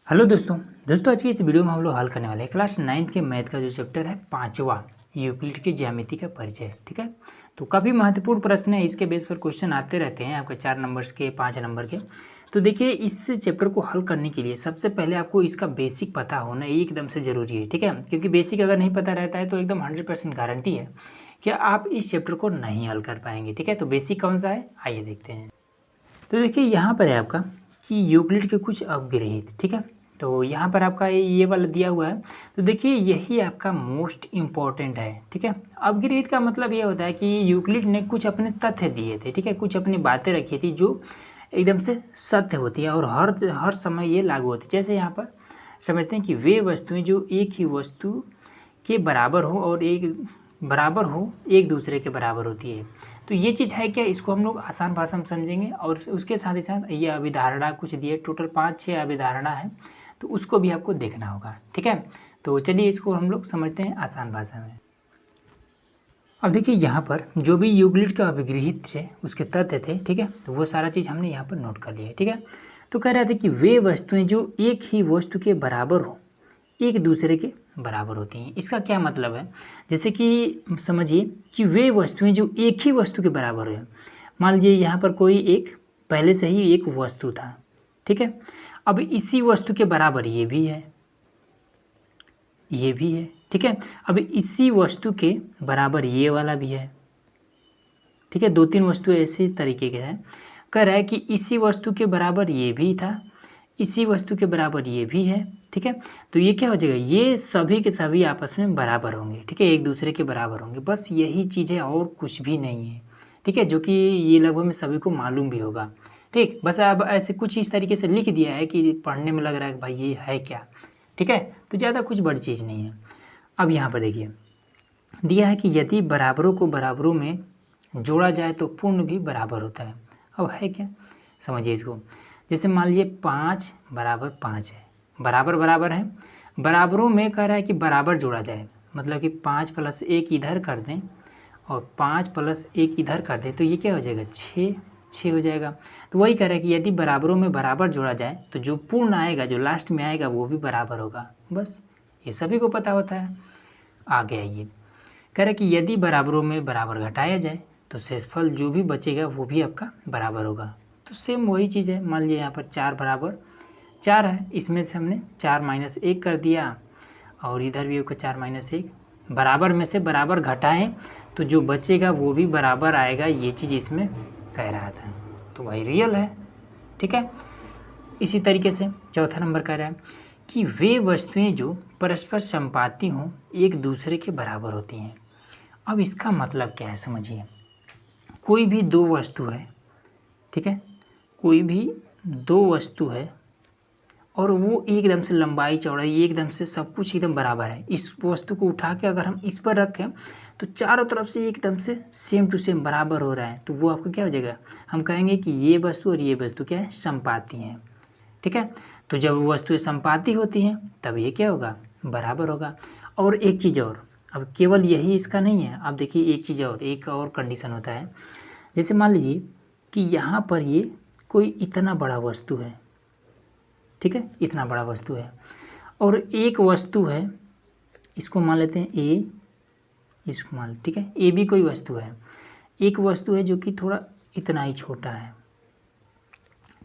Hello दोस्तों आज की इस वीडियो में हम लोग हल करने वाले हैं क्लास 9th के मैथ का जो चैप्टर है 5वां यूक्लिड की ज्यामिति का परिचय। ठीक है, तो काफ़ी महत्वपूर्ण प्रश्न है, इसके बेस पर क्वेश्चन आते रहते हैं आपके 4 नंबर्स के 5 नंबर के। तो देखिए, इस चैप्टर को हल करने के लिए सबसे पहले आपको इसका बेसिक पता होना एकदम से ज़रूरी है। ठीक है, क्योंकि बेसिक अगर नहीं पता रहता है तो एकदम 100% गारंटी है कि आप इस चैप्टर को नहीं हल कर पाएंगे। ठीक है, तो बेसिक कौन सा है आइए देखते हैं। तो देखिए यहाँ पर है आपका कि यूक्लिड के कुछ अवग्रहित। ठीक है, तो यहाँ पर आपका ये वाला दिया हुआ है। तो देखिए यही आपका मोस्ट इम्पॉर्टेंट है। ठीक है, अवग्रहित का मतलब ये होता है कि यूक्लिड ने कुछ अपने तथ्य दिए थे। ठीक है, कुछ अपनी बातें रखी थी जो एकदम से सत्य होती है और हर समय ये लागू होती है। जैसे यहाँ पर समझते हैं कि वे वस्तुएं जो एक ही वस्तु के बराबर हो और एक दूसरे के बराबर होती है। तो ये चीज़ है क्या, इसको हम लोग आसान भाषा में समझेंगे और उसके साथ ही साथ ये अभिधारणा कुछ दिए, टोटल 5-6 अभिधारणा है, तो उसको भी आपको देखना होगा। ठीक है, तो चलिए इसको हम लोग समझते हैं आसान भाषा में। अब देखिए यहाँ पर जो भी यूक्लिड का अभिगृहित थे उसके तथ्य थे। ठीक है, तो वो सारा चीज़ हमने यहाँ पर नोट कर लिया है। ठीक है, तो कह रहे थे कि वे वस्तुएं जो एक ही वस्तु के बराबर हो एक दूसरे के बराबर होती हैं। इसका क्या मतलब है, जैसे कि समझिए कि वे वस्तुएं जो एक ही वस्तु के बराबर है। मान लीजिए यहाँ पर कोई एक पहले से ही एक वस्तु था। ठीक है, अब इसी वस्तु के बराबर ये भी है, ये भी है। ठीक है, अब इसी वस्तु के बराबर ये वाला भी है। ठीक है, 2-3 वस्तु ऐसे तरीके के हैं। कह रहा है कि इसी वस्तु के बराबर ये भी था, इसी वस्तु के बराबर ये भी है। ठीक है, तो ये क्या हो जाएगा, ये सभी के सभी आपस में बराबर होंगे। ठीक है, एक दूसरे के बराबर होंगे, बस यही चीज़ है और कुछ भी नहीं है। ठीक है, जो कि ये लगभग में सभी को मालूम भी होगा। ठीक, बस अब ऐसे कुछ इस तरीके से लिख दिया है कि पढ़ने में लग रहा है कि भाई ये है क्या। ठीक है, तो ज़्यादा कुछ बड़ी चीज़ नहीं है। अब यहाँ पर देखिए दिया है कि यदि बराबरों को बराबरों में जोड़ा जाए तो पूर्ण भी बराबर होता है। अब है क्या, समझिए इसको। जैसे मान लीजिए 5 बराबर 5 है, बराबर बराबर है, बराबरों में कह रहा है कि बराबर जोड़ा जाए, मतलब कि 5 + 1 इधर कर दें और 5 + 1 इधर कर दें तो ये क्या हो जाएगा, 6 हो जाएगा। तो वही कह रहा है कि यदि बराबरों में बराबर जोड़ा जाए तो जो पूर्ण आएगा, जो लास्ट में आएगा वो भी बराबर होगा। बस ये सभी को पता होता है। आ गया ये कह रहा है कि यदि बराबरों में बराबर घटाया जाए तो शेषफल जो भी बचेगा वो भी आपका बराबर होगा। तो सेम वही चीज़ है। मान लीजिए यहाँ पर 4 बराबर 4 है, इसमें से हमने 4 - 1 कर दिया और इधर भी होगा 4 - 1, बराबर में से बराबर घटाएं तो जो बचेगा वो भी बराबर आएगा। ये चीज़ इसमें कह रहा था, तो वही रियल है। ठीक है, इसी तरीके से चौथा नंबर कह रहा है कि वे वस्तुएं जो परस्पर संपाती हों एक दूसरे के बराबर होती हैं। अब इसका मतलब क्या है समझिए, कोई भी दो वस्तु है। ठीक है, कोई भी दो वस्तु है और वो एकदम से लंबाई चौड़ाई एकदम से सब कुछ एकदम बराबर है। इस वस्तु को उठा के अगर हम इस पर रखें तो चारों तरफ से एकदम से सेम टू सेम बराबर हो रहा है, तो वो आपका क्या हो जाएगा, हम कहेंगे कि ये वस्तु और ये वस्तु क्या है, संपाती हैं। ठीक है, तो जब वस्तुएं संपाती होती हैं तब ये क्या होगा, बराबर होगा। और एक चीज़ और, अब केवल यही इसका नहीं है, अब देखिए एक चीज़ और, एक और कंडीशन होता है। जैसे मान लीजिए कि यहाँ पर ये कोई इतना बड़ा वस्तु है। ठीक है, इतना बड़ा वस्तु है और एक वस्तु है, इसको मान लेते हैं ए, इसको मान लेते, ठीक है, ए भी कोई वस्तु है। एक वस्तु है जो कि थोड़ा इतना ही छोटा है।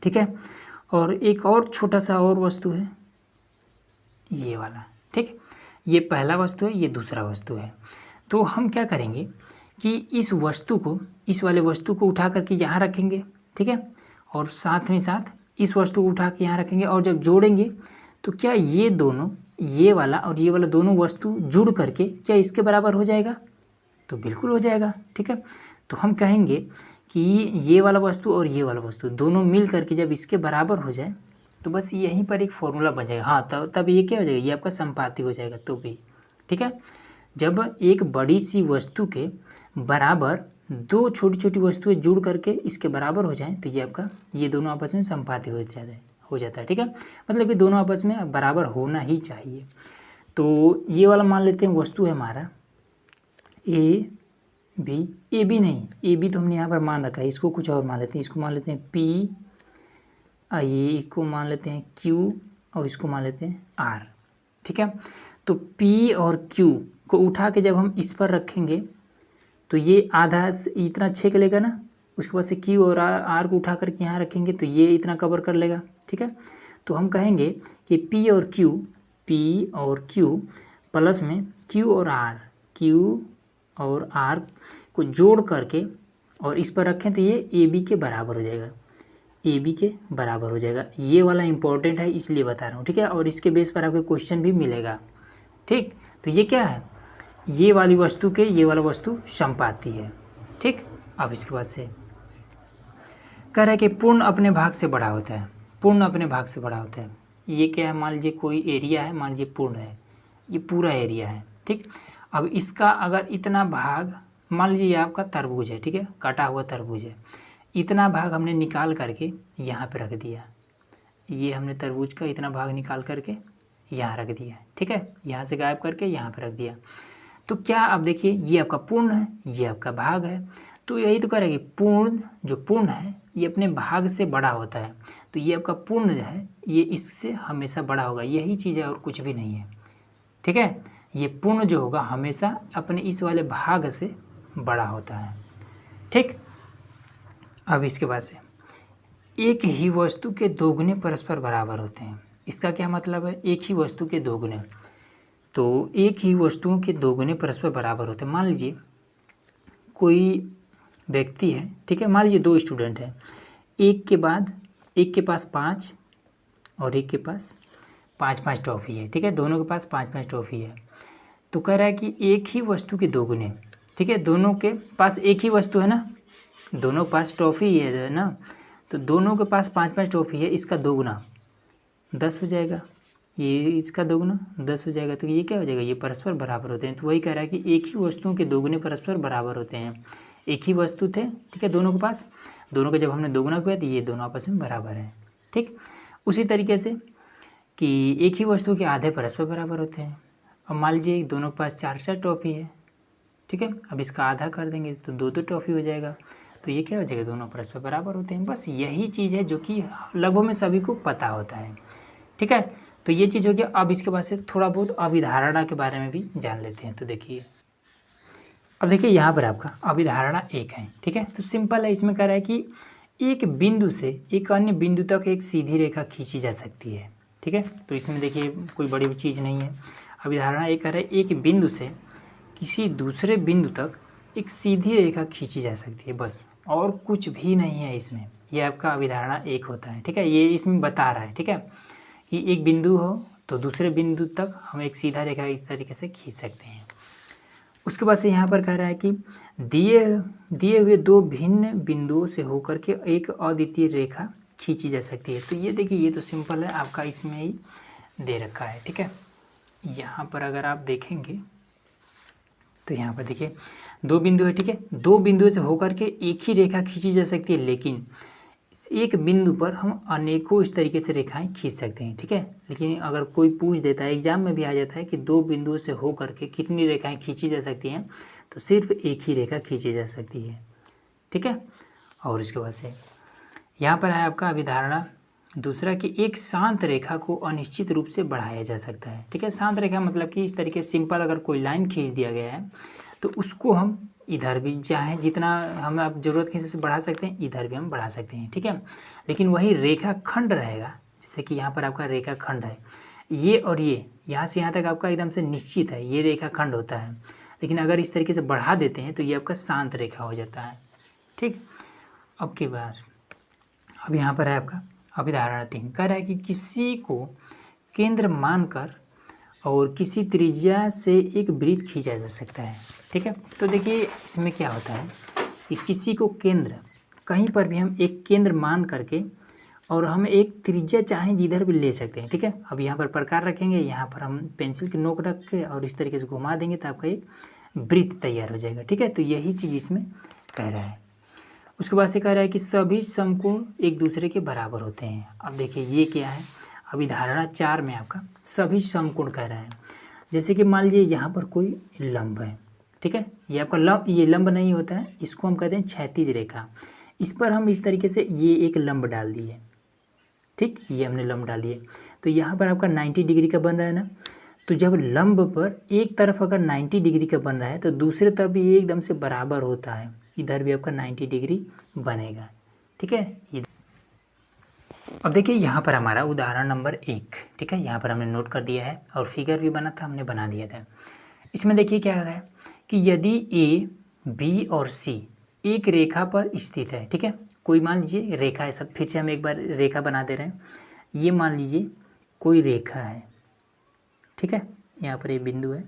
ठीक है, और एक और छोटा सा और वस्तु है ये वाला। ठीक, ये पहला वस्तु है, ये दूसरा वस्तु है। तो हम क्या करेंगे कि इस वस्तु को, इस वाले वस्तु को उठा करके यहाँ रखेंगे। ठीक है, और साथ में साथ इस वस्तु को उठा के यहाँ रखेंगे और जब जोड़ेंगे तो क्या ये दोनों, ये वाला और ये वाला दोनों वस्तु जुड़ करके क्या इसके बराबर हो जाएगा, तो बिल्कुल हो जाएगा। ठीक है, तो हम कहेंगे कि ये वाला वस्तु और ये वाला वस्तु दोनों मिल करके जब इसके बराबर हो जाए तो बस यहीं पर एक फॉर्मूला बन जाएगा। हाँ, तब ये क्या हो जाएगा, ये आपका संपाती हो जाएगा। तो भी ठीक है, जब एक बड़ी सी वस्तु के बराबर दो छोटी छोटी वस्तुएं जुड़ करके इसके बराबर हो जाएं तो ये आपका, ये दोनों आपस में संपाती हो जाता है। ठीक है, मतलब कि दोनों आपस में बराबर होना ही चाहिए। तो ये वाला मान लेते हैं वस्तु है हमारा ए बी नहीं, ए बी तो हमने यहाँ पर मान रखा है, इसको कुछ और मान लेते हैं, इसको मान लेते हैं पी, ये को मान लेते हैं क्यू और इसको मान लेते हैं आर। ठीक है, तो पी और क्यू को उठा के जब हम इस पर रखेंगे तो ये आधा इतना छेक लेगा ना, उसके बाद से क्यू और आर को उठा करके यहाँ रखेंगे तो ये इतना कवर कर लेगा। ठीक है, तो हम कहेंगे कि पी और क्यू प्लस में क्यू और आर को जोड़ करके और इस पर रखें तो ये ए बी के बराबर हो जाएगा, ए बी के बराबर हो जाएगा। ये वाला इंपॉर्टेंट है इसलिए बता रहा हूँ। ठीक है, और इसके बेस पर आपको क्वेश्चन भी मिलेगा। ठीक, तो ये क्या है, ये वाली वस्तु के ये वाला वस्तु समपाती है। ठीक, अब इसके बाद से कह रहा है कि पूर्ण अपने भाग से बड़ा होता है, पूर्ण अपने भाग से बड़ा होता है। ये क्या है, मान लीजिए कोई एरिया है, मान लीजिए पूर्ण है, ये पूरा एरिया है। ठीक, अब इसका अगर इतना भाग, मान लीजिए ये आपका तरबूज है, ठीक है, काटा हुआ तरबूज है, इतना भाग हमने निकाल करके यहाँ पे रख दिया, ये हमने तरबूज का इतना भाग निकाल करके यहाँ रख दिया। ठीक है, यहाँ से गायब करके यहाँ पे रख दिया। तो क्या, अब देखिए ये आपका पूर्ण है, ये आपका भाग है, तो यही तो करेगी पूर्ण, जो पूर्ण है ये अपने भाग से बड़ा होता है, तो ये आपका पूर्ण जो है ये इससे हमेशा बड़ा होगा, यही चीज़ है और कुछ भी नहीं है। ठीक है, ये पूर्ण जो होगा हमेशा अपने इस वाले भाग से बड़ा होता है। ठीक, अब इसके बाद से एक ही वस्तु के दोगुने परस्पर बराबर होते हैं। इसका क्या मतलब है, एक ही वस्तु के दोगुने, तो एक ही वस्तुओं के दोगुने परस्पर बराबर होते हैं। मान लीजिए कोई व्यक्ति है, ठीक है, मान लीजिए दो स्टूडेंट हैं, एक के पास 5 और एक के पास 5-5 टॉफ़ी है। ठीक है, दोनों के पास 5-5 टॉफ़ी है। तो कह रहा है कि एक ही वस्तु के दोगुने, ठीक है, दोनों के पास एक ही वस्तु है ना, दोनों के पास टॉफ़ी है ना, तो दोनों के पास 5-5 टॉफ़ी है, इसका दोगुना 10 हो जाएगा, ये इसका दोगुना 10 हो जाएगा। तो ये क्या हो जाएगा, ये परस्पर बराबर होते हैं। तो वही कह रहा है कि एक ही वस्तुओं के दोगुने परस्पर बराबर होते हैं। एक ही वस्तु थे, ठीक है, दोनों के पास, दोनों का जब हमने दोगुना किया तो ये दोनों आपस में बराबर हैं। ठीक, उसी तरीके से कि एक ही वस्तु के आधे परस्पर बराबर होते हैं। अब मान लीजिए दोनों के पास 4-4 टॉफ़ी है, ठीक है, अब इसका आधा कर देंगे तो 2-2 टॉफ़ी हो जाएगा। तो ये क्या हो जाएगा, दोनों परस्पर बराबर होते हैं। बस यही चीज़ है जो कि लगभग में सभी को पता होता है। ठीक है, तो ये चीज़ हो गया। अब इसके बाद से थोड़ा बहुत अभिधारणा के बारे में भी जान लेते हैं। तो देखिए, अब देखिए यहाँ पर आपका अभिधारणा 1 है। ठीक है, तो सिंपल है, इसमें कह रहा है कि एक बिंदु से एक अन्य बिंदु तक एक सीधी रेखा खींची जा सकती है। ठीक है, तो इसमें देखिए कोई बड़ी चीज़ नहीं है। अभिधारणा 1 कह रहा है एक बिंदु से किसी दूसरे बिंदु तक एक सीधी रेखा खींची जा सकती है, बस, और कुछ भी नहीं है इसमें। ये आपका अभिधारणा 1 होता है। ठीक है, ये इसमें बता रहा है, ठीक है, कि एक बिंदु हो तो दूसरे बिंदु तक हम एक सीधा रेखा इस तरीके से खींच सकते हैं। उसके बाद से यहाँ पर कह रहा है कि दिए हुए दो भिन्न बिंदुओं से होकर के एक अद्वितीय रेखा खींची जा सकती है। तो ये देखिए, ये तो सिंपल है, आपका इसमें ही दे रखा है। ठीक है, यहाँ पर अगर आप देखेंगे तो यहाँ पर देखिए दो बिंदु है। ठीक है, दो बिंदुओं से होकर के एक ही रेखा खींची जा सकती है, लेकिन एक बिंदु पर हम अनेकों इस तरीके से रेखाएं खींच सकते हैं। ठीक है, लेकिन अगर कोई पूछ देता है, एग्जाम में भी आ जाता है कि दो बिंदुओं से हो करके कितनी रेखाएं खींची जा सकती हैं, तो सिर्फ एक ही रेखा खींची जा सकती है। ठीक है, और इसके बाद से यहाँ पर है आपका अभिधारणा दूसरा कि एक शांत रेखा को अनिश्चित रूप से बढ़ाया जा सकता है। ठीक है, शांत रेखा मतलब कि इस तरीके से सिंपल अगर कोई लाइन खींच दिया गया है तो उसको हम इधर भी चाहें जितना हम आप ज़रूरत के हिसाब से बढ़ा सकते हैं, इधर भी हम बढ़ा सकते हैं। ठीक है, लेकिन वही रेखा खंड रहेगा, जैसे कि यहाँ पर आपका रेखा खंड है, ये और ये यहाँ से यहाँ तक आपका एकदम से निश्चित है, ये रेखा खंड होता है। लेकिन अगर इस तरीके से बढ़ा देते हैं तो ये आपका शांत रेखा हो जाता है। ठीक, अब के बाद अब यहाँ पर है आपका अभिधारणा 3 कह रहा है कि किसी को केंद्र मानकर और किसी त्रिज्या से एक वृत्त खींचा जा सकता है। ठीक है, तो देखिए इसमें क्या होता है कि किसी को केंद्र, कहीं पर भी हम एक केंद्र मान करके और हम एक त्रिज्या चाहें जिधर भी ले सकते हैं। ठीक है, अब यहाँ पर प्रकार रखेंगे, यहाँ पर हम पेंसिल की नोक रख के और इस तरीके से घुमा देंगे तो आपका एक वृत्त तैयार हो जाएगा। ठीक है, तो यही चीज़ इसमें कह रहा है। उसके बाद से कह रहा है कि सभी समकोण एक दूसरे के बराबर होते हैं। अब देखिए ये क्या है, अभिधारणा 4 में आपका सभी समकोण कह रहा है। जैसे कि मान लीजिए यहाँ पर कोई लंब है। ठीक है, ये आपका लंब, ये लंब नहीं होता है, इसको हम कहते हैं क्षैतिज रेखा। इस पर हम इस तरीके से ये एक लंब डाल दिए। ठीक, ये हमने लंब डाल दिए, तो यहाँ पर आपका 90 डिग्री का बन रहा है ना। तो जब लंब पर एक तरफ अगर 90 डिग्री का बन रहा है तो दूसरे तरफ भी एकदम से बराबर होता है, इधर भी आपका 90 डिग्री बनेगा। ठीक है, ये अब देखिए यहाँ पर हमारा उदाहरण नंबर 1, ठीक है, यहाँ पर हमने नोट कर दिया है और फिगर भी बना था, हमने बना दिया था। इसमें देखिए क्या है कि यदि ए, बी और सी एक रेखा पर स्थित है, ठीक है, कोई मान लीजिए रेखा है, सब फिर से हम एक बार रेखा बना दे रहे हैं। ये मान लीजिए कोई रेखा है, ठीक है, यहाँ पर ये बिंदु है,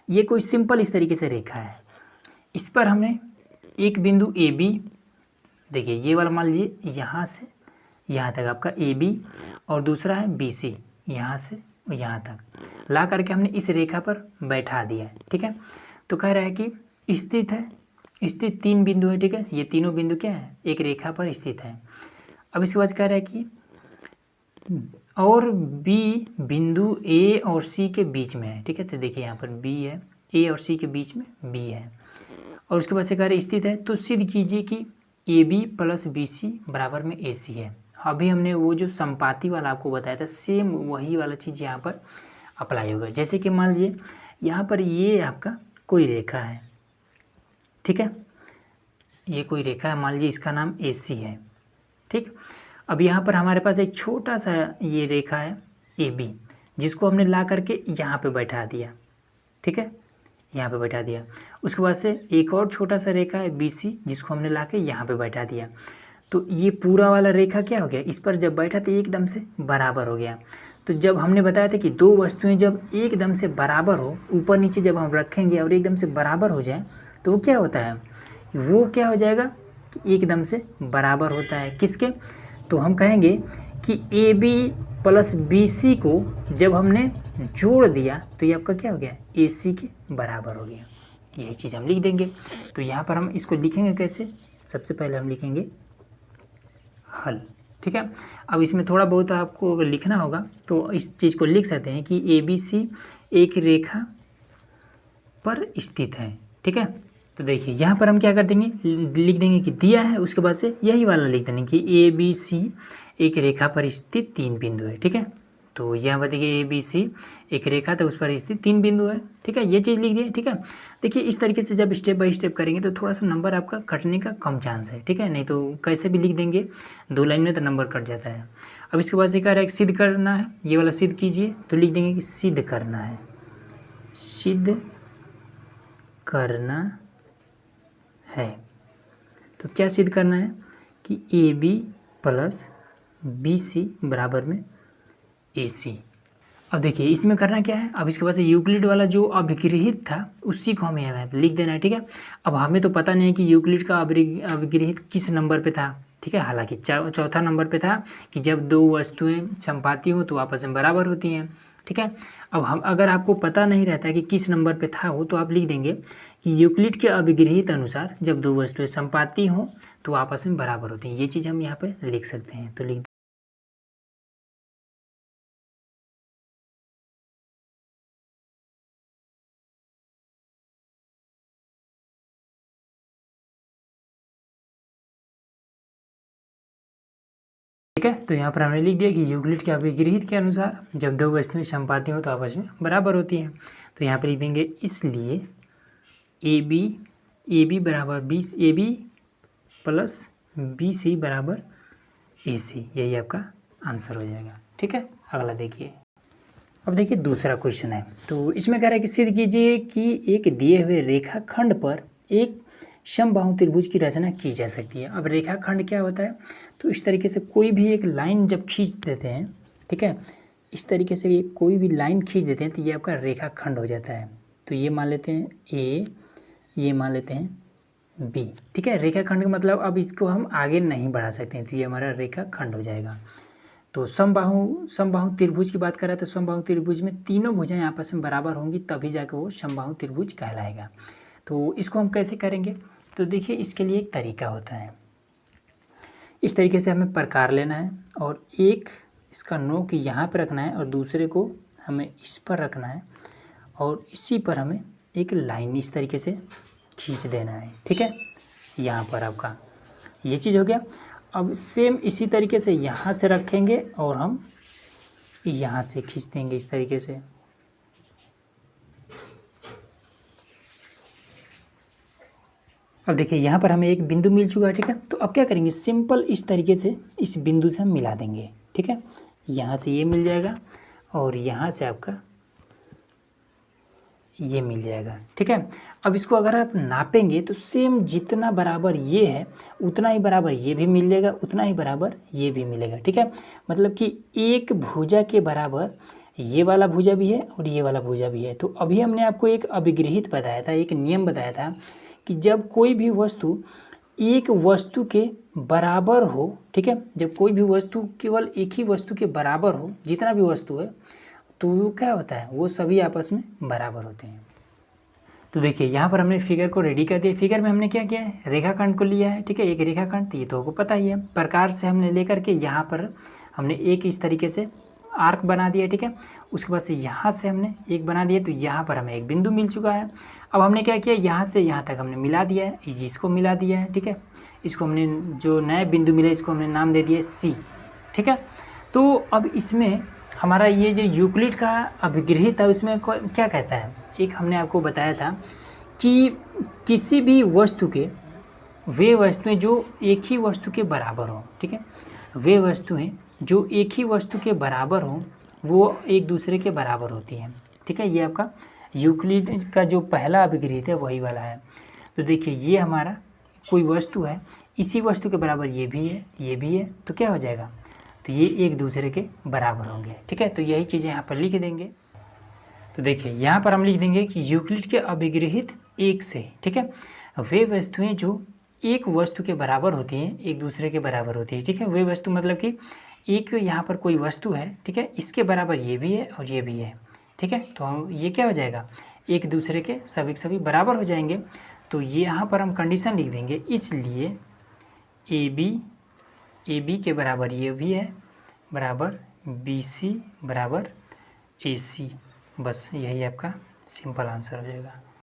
ये कोई सिंपल इस तरीके से रेखा है। इस पर हमने एक बिंदु ए बी, देखिए ये वाला मान लीजिए यहाँ से यहाँ तक आपका ए बी, और दूसरा है बी सी, यहाँ से यहाँ तक ला करके हमने इस रेखा पर बैठा दिया है। ठीक है, तो कह रहा है कि स्थित है, स्थित 3 बिंदु है। ठीक है, ये तीनों बिंदु क्या है, एक रेखा पर स्थित है। अब इसके बाद कह रहा है कि और बी बिंदु ए और सी के बीच में है। ठीक है, तो देखिए यहाँ पर बी है, ए और सी के बीच में बी है, और उसके बाद से कह रहे स्थित है, तो सिद्ध कीजिए कि A B plus B C बराबर में ए सी है। अभी हमने वो जो संपाति वाला आपको बताया था, सेम वही वाला चीज़ यहाँ पर अप्लाई होगा। जैसे कि मान लीजिए यहाँ पर ये आपका कोई रेखा है, ठीक है, ये कोई रेखा है, मान लीजिए इसका नाम ए सी है। ठीक, अब यहाँ पर हमारे पास एक छोटा सा ये रेखा है ए बी, जिसको हमने ला करके यहाँ पे बैठा दिया। ठीक है, यहाँ पे बैठा दिया। उसके बाद से एक और छोटा सा रेखा है बी सी, जिसको हमने ला के यहाँ पे बैठा दिया। तो ये पूरा वाला रेखा क्या हो गया, इस पर जब बैठा तो एकदम से बराबर हो गया। तो जब हमने बताया था कि दो वस्तुएं जब एकदम से बराबर हो, ऊपर नीचे जब हम रखेंगे और एकदम से बराबर हो जाए, तो वो क्या होता है, वो क्या हो जाएगा कि एकदम से बराबर होता है। किसके, तो हम कहेंगे कि A B plus B C को जब हमने जोड़ दिया तो ये आपका क्या हो गया, ए सी के बराबर हो गया। यही चीज़ हम लिख देंगे। तो यहाँ पर हम इसको लिखेंगे कैसे, सबसे पहले हम लिखेंगे हल। ठीक है, अब इसमें थोड़ा बहुत आपको अगर लिखना होगा तो इस चीज़ को लिख सकते हैं कि ए बी सी एक रेखा पर स्थित है। ठीक है, तो देखिए यहाँ पर हम क्या कर देंगे, लिख देंगे कि दिया है, उसके बाद से यही वाला लिख देंगे कि ए बी सी एक रेखा पर स्थित 3 बिंदु है। ठीक है, तो यहाँ पर देखिए ए बी सी एक रेखा तो उस पर स्थित 3 बिंदु है। ठीक है, ये चीज़ लिख दिए। ठीक है, देखिए इस तरीके से जब स्टेप बाय स्टेप करेंगे तो थोड़ा सा नंबर आपका कटने का कम चांस है। ठीक है, नहीं तो कैसे भी लिख देंगे 2 लाइन में तो नंबर कट जाता है। अब इसके बाद से कह रहा है सिद्ध करना है, ये वाला सिद्ध कीजिए, तो लिख देंगे कि सिद्ध करना है, सिद्ध करना है। तो क्या सिद्ध करना है कि A B plus B C बराबर में ए सी। अब देखिए इसमें करना क्या है, अब इसके बाद से यूक्लिड वाला जो अभिगृहित था उसी को हमें यहाँ लिख देना है। ठीक है, अब हमें तो पता नहीं है कि यूक्लिड का अभिगृहित किस नंबर पे था। ठीक है, हालांकि चौथा नंबर पे था कि जब दो वस्तुएं संपाती हो तो आपस में बराबर होती हैं। ठीक है, अब हम अगर आपको पता नहीं रहता है कि किस नंबर पे था वो, तो आप लिख देंगे कि यूक्लिड के अभिगृहित अनुसार जब दो वस्तुएं संपाती हों तो आपस में बराबर होती हैं। ये चीज़ हम यहाँ पे लिख सकते हैं। तो लिख ठीक है, तो यहाँ पर हमने लिख दिया कि यूक्लिड के अभिगृहित के अनुसार जब दो वस्तुएं संपाती हो तो आपस में बराबर होती हैं। तो यहाँ पर लिख देंगे इसलिए ए बी बराबर 20, A B plus B C बराबर ए सी, यही आपका आंसर हो जाएगा। ठीक है, अगला देखिए। अब देखिए दूसरा क्वेश्चन है, तो इसमें कह रहा है कि सिद्ध कीजिए कि एक दिए हुए रेखाखंड पर एक समबाहु त्रिभुज की रचना की जा सकती है। अब रेखाखंड क्या होता है, तो इस तरीके से कोई भी एक लाइन जब खींच देते हैं, ठीक है, इस तरीके से ये कोई भी लाइन खींच देते हैं तो ये आपका रेखाखंड हो जाता है। तो ये मान लेते हैं ए, ये मान लेते हैं बी। ठीक है, रेखाखंड का मतलब अब इसको हम आगे नहीं बढ़ा सकते हैं, तो ये हमारा रेखाखंड हो जाएगा। तो समबाहु त्रिभुज की बात कर रहा है, तो समबाहु त्रिभुज में तीनों भुजाएं आपस में बराबर होंगी तभी जाकर वो समबाहु त्रिभुज कहलाएगा। तो इसको हम कैसे करेंगे, तो देखिए इसके लिए एक तरीका होता है। इस तरीके से हमें प्रकार लेना है और एक इसका नोक यहाँ पर रखना है और दूसरे को हमें इस पर रखना है और इसी पर हमें एक लाइन इस तरीके से खींच देना है। ठीक है, यहाँ पर आपका ये चीज़ हो गया। अब सेम इसी तरीके से यहाँ से रखेंगे और हम यहाँ से खींच देंगे इस तरीके से। अब देखिए यहाँ पर हमें एक बिंदु मिल चुका है, ठीक है। तो अब क्या करेंगे, सिंपल इस तरीके से इस बिंदु से हम मिला देंगे, ठीक है। यहाँ से ये मिल जाएगा और यहाँ से आपका ये मिल जाएगा, ठीक है। अब इसको अगर आप नापेंगे तो सेम जितना बराबर ये है उतना ही बराबर ये भी मिल जाएगा, उतना ही बराबर ये भी मिलेगा, ठीक है। मतलब कि एक भुजा के बराबर ये वाला भुजा भी है और ये वाला भुजा भी है। तो अभी हमने आपको एक अभिगृहित बताया था, एक नियम बताया था कि जब कोई भी वस्तु एक वस्तु के बराबर हो, ठीक है, जब कोई भी वस्तु केवल एक ही वस्तु के बराबर हो, जितना भी वस्तु है, तो वो क्या होता है, वो सभी आपस में बराबर होते हैं। तो देखिए यहाँ पर हमने फिगर को रेडी कर दिया। फिगर में हमने क्या किया है, रेखाखंड को लिया है, ठीक है। एक रेखाखंड, ये तो आपको पता ही है, प्रकार से हमने लेकर के यहाँ पर हमने एक इस तरीके से आर्क बना दिया, ठीक है। उसके बाद से यहाँ से हमने एक बना दिया, तो यहाँ पर हमें एक बिंदु मिल चुका है। अब हमने क्या किया, यहाँ से यहाँ तक हमने मिला दिया है, इसको मिला दिया है, ठीक है। इसको हमने जो नया बिंदु मिला इसको हमने नाम दे दिया C, ठीक है। तो अब इसमें हमारा ये जो यूक्लिड का अभिगृहित है उसमें क्या कहता है, एक हमने आपको बताया था कि किसी भी वस्तु के वे वस्तुएं जो एक ही वस्तु के बराबर हो, ठीक है, वे वस्तुएं जो एक ही वस्तु के बराबर हो वो एक दूसरे के बराबर होती हैं, ठीक है। ये आपका यूक्लिड का जो पहला अभिगृहित है वही वाला है। तो देखिए ये हमारा कोई वस्तु है, इसी वस्तु के बराबर ये भी है, ये भी है, तो क्या हो जाएगा, तो ये एक दूसरे के बराबर होंगे, ठीक है। तो यही चीज़ें यहाँ पर लिख देंगे। तो देखिए यहाँ पर हम लिख देंगे कि यूक्लिड के अभिगृहित एक से, ठीक है, वे वस्तुएं जो एक वस्तु के बराबर होती हैं एक दूसरे के बराबर होती है, ठीक है। वे वस्तु मतलब कि एक यहाँ पर कोई वस्तु है, ठीक है, इसके बराबर ये भी है और ये भी है, ठीक है। तो हम ये क्या हो जाएगा, एक दूसरे के सभी बराबर हो जाएंगे। तो ये यहाँ पर हम कंडीशन लिख देंगे, इसलिए ए बी के बराबर ये भी है बराबर BC बराबर AC। बस यही आपका सिंपल आंसर हो जाएगा।